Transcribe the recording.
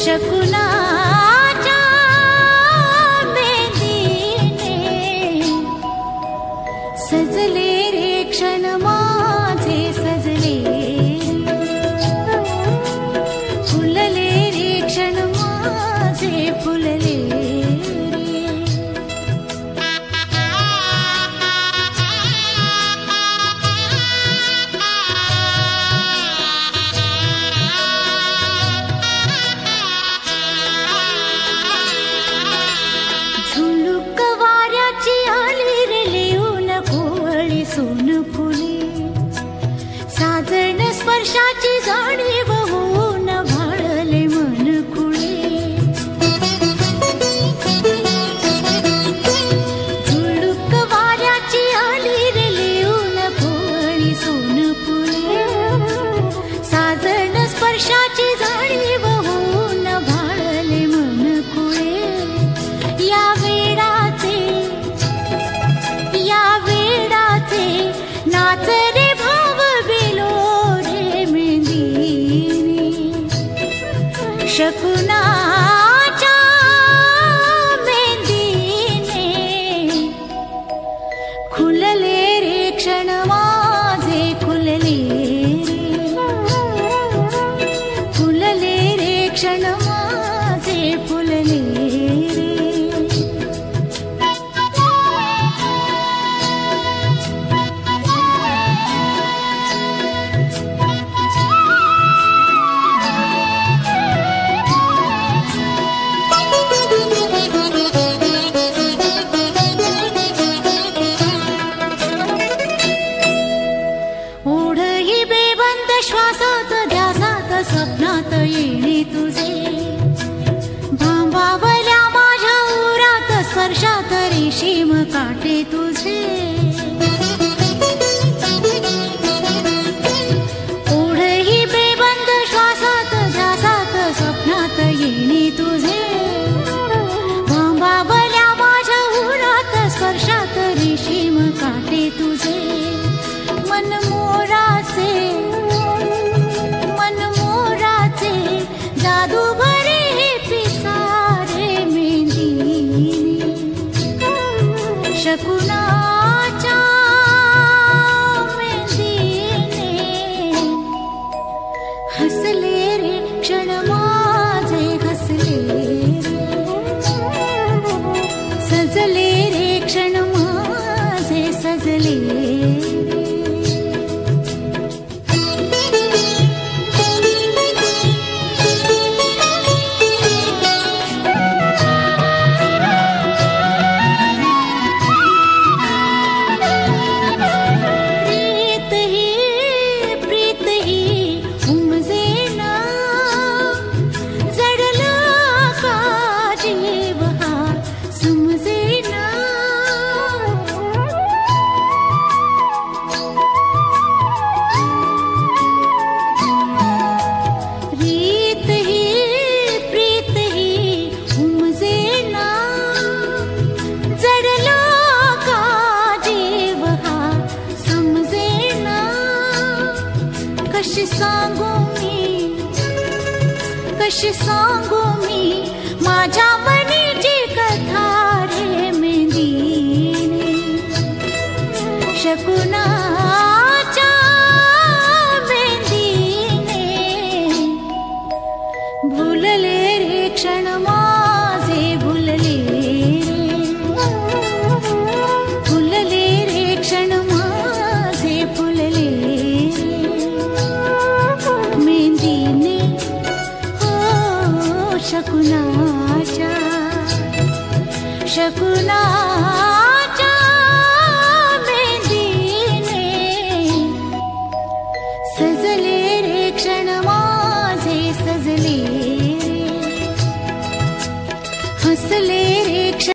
शकुनाच्या मेहंदीने सजले रे क्षण माझे सजले फुलले रे क्षण माझे फुलले सोन फुले साजन स्पर्शाची जाणीव होऊन भाळले मन खुळे झुळूक वाऱ्याची आली रे लिहून कोवळी सोन फुले साजन स्पर्शाची जाणीव होऊन भाळले मन खुळे या वेडाचे नाच रे भाव बिलो रे मेहंदीने शकुनाच्या मेहंदीने खुलले रे क्षण माझे खुलले रे खुलले रे क्षण माझे फुलले रे श्वासात ध्यासात स्वप्नात येणे तुझे भांबावल्या माझ्या उरात स्पर्शात रेशीम काटे तुझे ओढही बेबंद श्वासात ध्यासात स्वप्नात येणे तुझे भांबावल्या माझ्या उरात स्पर्शात रेशीम काटे तुझे मन मोराचे जादू भरे हे पिसारे मेहंदीने शकुनाच्या मेहंदीने हसले रे क्षण माझे हसले सजले रे क्षण माझे सजले कशी सांगू मी माझ्या मनीची कथा रे मेहंदीने शकुनाच्या मेहंदीने भुलले रे क्षण माझे भुलले फुलले रे क्षण माझे फुलले मेहंदीने शकुनाच्या मेहंदीने सजले रे क्षण माझे सजले हसले रे क्षण